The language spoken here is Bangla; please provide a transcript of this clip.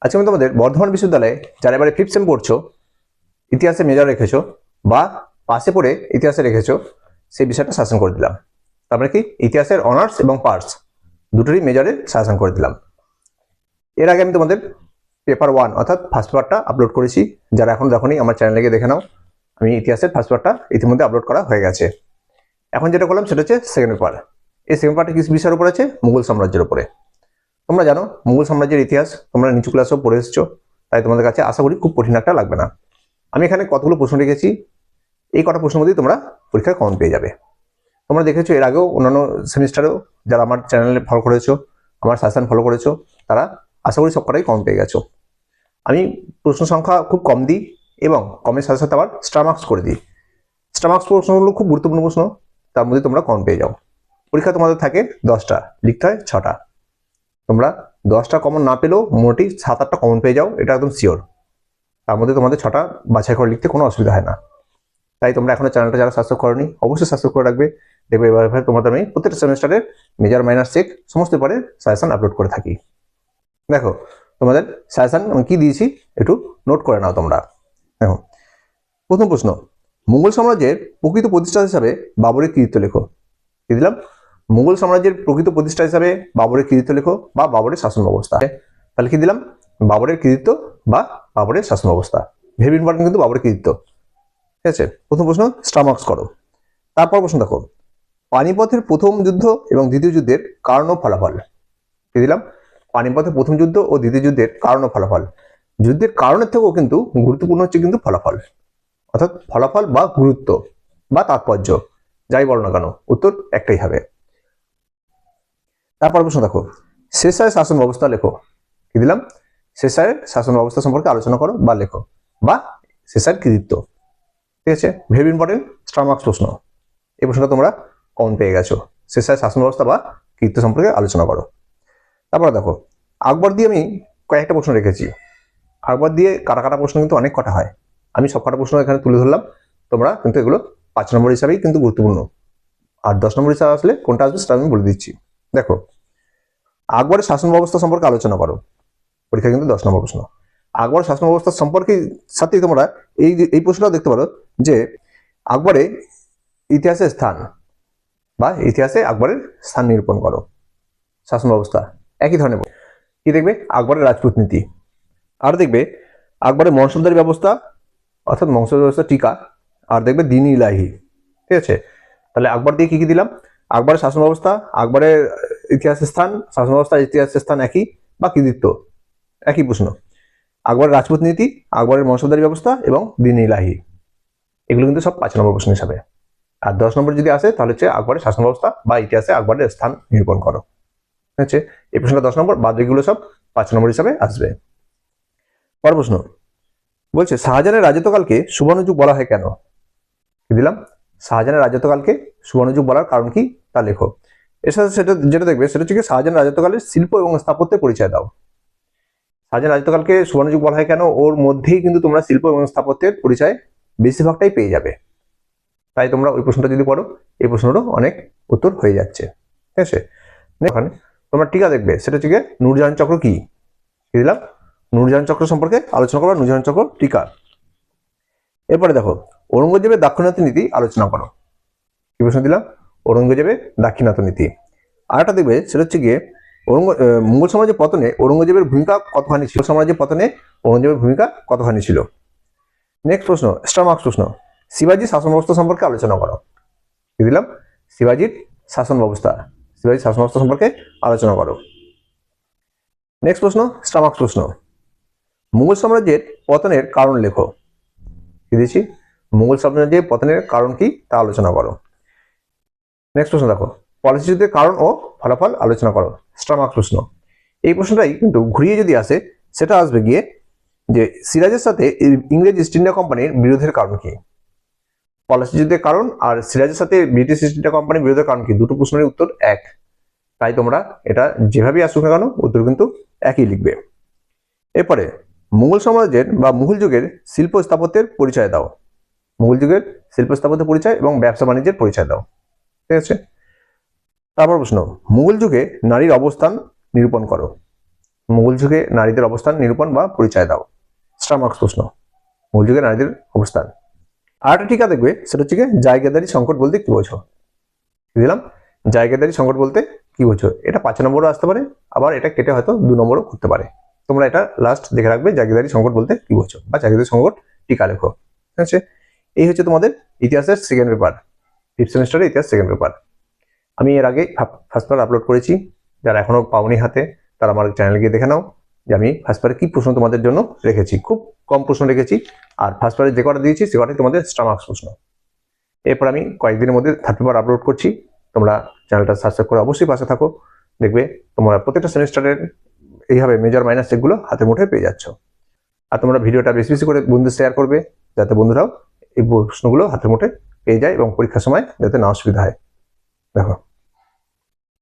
আজকে আমি তোমাদের বর্ধমান বিশ্ববিদ্যালয়ে যারা এবারে 5th সেম পড়ছো, ইতিহাসে মেজর রেখেছো বা পাশে পড়ে ইতিহাসে রেখেছো, সেই বিষয়টা শাসন করে দিলাম। তারপরে কি ইতিহাসের অনার্স এবং পার্টস দুটোরই মেজরে শাসন করে দিলাম। এর আগে আমি তোমাদের পেপার 1 অর্থাৎ ফার্স্ট পেপারটা আপলোড করেছি। যারা এখন দেখোনি আমার চ্যানেলে গিয়ে দেখে নাও। আমি ইতিহাসের ফার্স্ট পেপারটা ইতিমধ্যে আপলোড করা হয়ে গেছে। এখন যেটা করলাম সেটা হচ্ছে সেকেন্ড পেপার। এই সেকেন্ড পেপারটা কিস বিষয়ের উপর আছে? মুঘল সাম্রাজ্যের উপরে। তোমরা জানো মুঘল সাম্রাজ্যের ইতিহাস তোমরা নিচু ক্লাসেও পড়ে এসেছো, তাই তোমাদের কাছে আশা করি খুব কঠিন একটা লাগবে না। আমি এখানে কতগুলো প্রশ্ন রেখেছি, এই কটা প্রশ্নের মধ্যেই তোমরা পরীক্ষায় কমন পেয়ে যাবে। তোমরা দেখেছো এর আগেও অন্যান্য সেমিস্টারেও যারা আমার চ্যানেলে ফলো করেছো, আমার সাজেশন ফলো করেছো, তারা আশা করি সব কটাই কমন পেয়ে গেছো। আমি প্রশ্ন সংখ্যা খুব কম দিই এবং কমের সাথে সাথে আবার স্টার মার্কস করে দিই। স্টার মার্কস প্রশ্নগুলো খুব গুরুত্বপূর্ণ প্রশ্ন, তার মধ্যে তোমরা কমন পেয়ে যাও। পরীক্ষা তোমাদের থাকে 10টা, লিখতে হয় 6টা। তোমরা 10টা কমন না পেলেও মোটামুটি 7-8টা কমন পেয়ে যাও, এটা একদম শিওর। তার মধ্যে তোমাদের 6টা বাছাই করে লিখতে কোনো অসুবিধা হয় না। তাই তোমরা এখনো চ্যানেলটা যারা সাবস্ক্রাইব করোনি অবশ্যই সাবস্ক্রাইব করে রাখবে। দেখবে এভাবে তোমাদের আমি প্রত্যেকটা সেমিস্টারের মেজর মাইনর চেক সমস্ত পরে সাজেশন আপলোড করে থাকি। দেখো তোমাদের সাজেশন আমি কি দিয়েছি একটু নোট করে নাও তোমরা। দেখো প্রথম প্রশ্ন, মুঘল সাম্রাজ্যের প্রকৃত প্রতিষ্ঠাতা হিসাবে বাবরের কৃতিত্ব লেখো। কি দিলাম? মুঘল সাম্রাজ্যের প্রকৃত প্রতিষ্ঠা হিসাবে বাবরের কৃতিত্ব লেখো বা বাবরের শাসন ব্যবস্থা। তাহলে কি দিলাম? বাবরের কৃতিত্ব বা বাবরের শাসন ব্যবস্থা। ভেরি ইম্পর্টেন্ট কিন্তু বাবরের কৃতিত্ব। ঠিক আছে, প্রথম প্রশ্ন স্টার মার্কস করো। তারপর প্রশ্ন দেখো, পানিপথের প্রথম যুদ্ধ এবং দ্বিতীয় যুদ্ধের কারণ ও ফলাফল। কি দিলাম? পানিপথের প্রথম যুদ্ধ ও দ্বিতীয় যুদ্ধের কারণ ও ফলাফল। যুদ্ধের কারণের থেকেও কিন্তু গুরুত্বপূর্ণ হচ্ছে কিন্তু ফলাফল, অর্থাৎ ফলাফল বা গুরুত্ব বা তাৎপর্য, যাই বলো না কেন উত্তর একটাই হবে। তারপর প্রশ্ন দেখো, শেরশাহের শাসন ব্যবস্থা লেখো। কি দিলাম? শেরশাহের শাসন ব্যবস্থা সম্পর্কে আলোচনা করো বা লেখো বা শেরশাহের কৃতিত্ব। ঠিক আছে, ভেরি ইম্পর্টেন্ট স্টার মার্কস প্রশ্ন। এই প্রশ্নটা তোমরা কমন পেয়ে গেছো। শেরশাহের শাসন ব্যবস্থা বা কৃতিত্ব সম্পর্কে আলোচনা করো। তারপর দেখো, আকবর দিয়ে আমি কয়েকটা প্রশ্ন রেখেছি। আকবর দিয়ে কাটা কাটা প্রশ্ন কিন্তু অনেক কটা হয়, আমি সব কটা প্রশ্ন এখানে তুলে ধরলাম। তোমরা কিন্তু এগুলো 5 নম্বর হিসাবেই কিন্তু গুরুত্বপূর্ণ, আর 10 নম্বর হিসাবে আসলে কোনটা আসবে সেটা আমি বলে দিচ্ছি। দেখো, আকবরের শাসন ব্যবস্থা সম্পর্কে আলোচনা করো। পরীক্ষা কিন্তু 10 নম্বর প্রশ্ন। আকবরের শাসন ব্যবস্থা সম্পর্কে সাথেই তোমরা এই প্রশ্নটা দেখতে পারো যে আকবরের ইতিহাসের স্থান বা ইতিহাসে আকবরের স্থান নিরূপণ করো। শাসন ব্যবস্থা একই ধরনের। কি দেখবে? আকবরের রাজপুত নীতি। আর দেখবে আকবরের মনসবদারি ব্যবস্থা অর্থাৎ মনসবদারি ব্যবস্থা টিকা। আর দেখবে দিন ইলাহি। ঠিক আছে, তাহলে আকবর দিয়ে কি কি দিলাম? আকবরের শাসন ব্যবস্থা, আকবরের ইতিহাসের স্থান, শাসন ব্যবস্থা ইতিহাসের স্থান একই বা কৃতিত্ব একই প্রশ্ন। আকবরের রাজপুত নীতি, আকবরের মনসবদারি ব্যবস্থা এবং দিন ইলাহি, এগুলো কিন্তু সব 5 নম্বর প্রশ্ন হিসাবে। আর 10 নম্বর যদি আসে তাহলে হচ্ছে আকবরের শাসন ব্যবস্থা বা ইতিহাসে আকবরের স্থান নিরূপণ করো। ঠিক আছে, এই প্রশ্নটা 10 নম্বর, বাদ এগুলো সব 5 নম্বর হিসাবে আসবে। পরের প্রশ্ন বলছে, শাহজাহানের রাজত্বকালকে সুবর্ণযুগ বলা হয় কেন? কি দিলাম? শাহজাহানের রাজত্বকালকে সুবর্ণযুগ বলার কারণ কি তা লেখো। এর সাথে সেটা যেটা দেখবে সেটা হচ্ছে শাহজাহান রাজত্বকালের শিল্প এবং স্থাপত্যের পরিচয় দাও। শাহজাহান রাজত্বকালকে সুবর্ণযুগ বলা হয় কেন, ওর মধ্যেই কিন্তু তোমরা শিল্প এবং স্থাপত্যের পরিচয় বেশিরভাগটাই পেয়ে যাবে। তাই তোমরা ওই প্রশ্নটা যদি পড়ো, এই প্রশ্নটাও অনেক উত্তর হয়ে যাচ্ছে। ঠিক আছে, ওখানে তোমরা টিকা দেখবে সেটা হচ্ছে নূরজাহান চক্র কি দিলাম? নূরজাহান চক্র সম্পর্কে আলোচনা করো, নূরজাহান চক্র টিকা। এরপরে দেখো, ঔরঙ্গজেবের দাক্ষিণাত্য নীতি আলোচনা করো। কি প্রশ্ন দিলাম? ঔরঙ্গজেবের দাক্ষিণাত্য নীতি। আর একটা দেখবে সেটা হচ্ছে গিয়ে মুঘল সাম্রাজ্যের পতনে ঔরঙ্গজেবের ভূমিকা কতখানি ছিল। সাম্রাজ্যের পতনে ঔরঙ্গজেবের ভূমিকা কতখানি ছিল। নেক্সট প্রশ্ন স্টার মার্কস প্রশ্ন, শিবাজির শাসন ব্যবস্থা সম্পর্কে আলোচনা করো। কি দিলাম? শিবাজির শাসন ব্যবস্থা, শিবাজির শাসন ব্যবস্থা সম্পর্কে আলোচনা করো। নেক্সট প্রশ্ন স্টার মার্কস প্রশ্ন, মুঘল সাম্রাজ্যের পতনের কারণ লেখো। কি দিয়েছি? মুঘল সাম্রাজ্যের পতনের কারণ কি তা আলোচনা করো। নেক্সট প্রশ্ন দেখো, পলাশী যুদ্ধের কারণ ও ফলাফল আলোচনা করো। স্টার মার্কস প্রশ্ন। এই প্রশ্নটাই কিন্তু ঘুরিয়ে যদি আসে সেটা আসবে গিয়ে যে সিরাজের সাথে ইংরেজ ইস্ট ইন্ডিয়া কোম্পানির বিরোধের কারণ কি। পলাশী যুদ্ধের কারণ আর সিরাজের সাথে ব্রিটিশ ইস্ট ইন্ডিয়া কোম্পানির বিরোধের কারণ কি, দুটো প্রশ্নের উত্তর এক। তাই তোমরা এটা যেভাবেই আসুক না কেন উত্তর কিন্তু একই লিখবে। এরপরে মুঘল সাম্রাজ্যের বা মুঘল যুগের শিল্প স্থাপত্যের পরিচয় দাও। মুঘল যুগের শিল্প স্থাপত্যের পরিচয় এবং ব্যবসা বাণিজ্যের পরিচয় দাও। ঠিক আছে, তারপর প্রশ্ন, মুঘল যুগে নারীর অবস্থান নিরূপণ করো। মঙ্গলযুগে নারীদের অবস্থান নিরূপণ বা পরিচয় দাও। স্টার মার্কস প্রশ্ন, মঙ্গলযুগে নারীদের অবস্থান। আর একটা টিকা দেখবে, সেটা হচ্ছে জায়গাদারি সংকট বলতে কি বোঝো। দিলাম জায়গাদারি সংকট বলতে কি বোঝো, এটা 5 নম্বরও আসতে পারে, আবার এটা কেটে হয়তো 2 নম্বরও করতে পারে। তোমরা এটা লাস্ট দেখে রাখবে, জায়গাদারি সংকট বলতে কি বোঝো, বা জায়গাদারি সংকট টিকা লেখো। ঠিক আছে, এই হচ্ছে তোমাদের ইতিহাসের সেকেন্ড পেপার, 5th সেমিস্টারের ইতিহাস সেকেন্ড পেপার। আমি এর আগে ফার্স্ট পেপার আপলোড করেছি, যারা এখনো পাওনি হাতে তারা আমার চ্যানেলে গিয়ে দেখে নাও যে আমি ফার্স্ট পেপারে কি প্রশ্ন তোমাদের জন্য রেখেছি। খুব কম প্রশ্ন রেখেছি, আর ফার্স্ট পেপারে যে কটা দিয়েছি সে কটাই তোমাদের স্টার মার্কস প্রশ্ন। এরপর আমি কয়েকদিনের মধ্যে থার্ড পেপার আপলোড করছি, তোমরা চ্যানেলটা সাবস্ক্রাইব করে অবশ্যই পাশে থাকো। দেখবে তোমরা প্রত্যেকটা সেমিস্টারের এইভাবে মেজর মাইনাস চেকগুলো হাতে মুঠে পেয়ে যাচ্ছ। আর তোমরা ভিডিওটা বেশি বেশি করে বন্ধুদের শেয়ার করবে, যাতে বন্ধুরাও এই প্রশ্নগুলো হাতে মুঠে পেয়ে যায় এবং পরীক্ষার সময় যাতে না অসুবিধা হয়। দেখো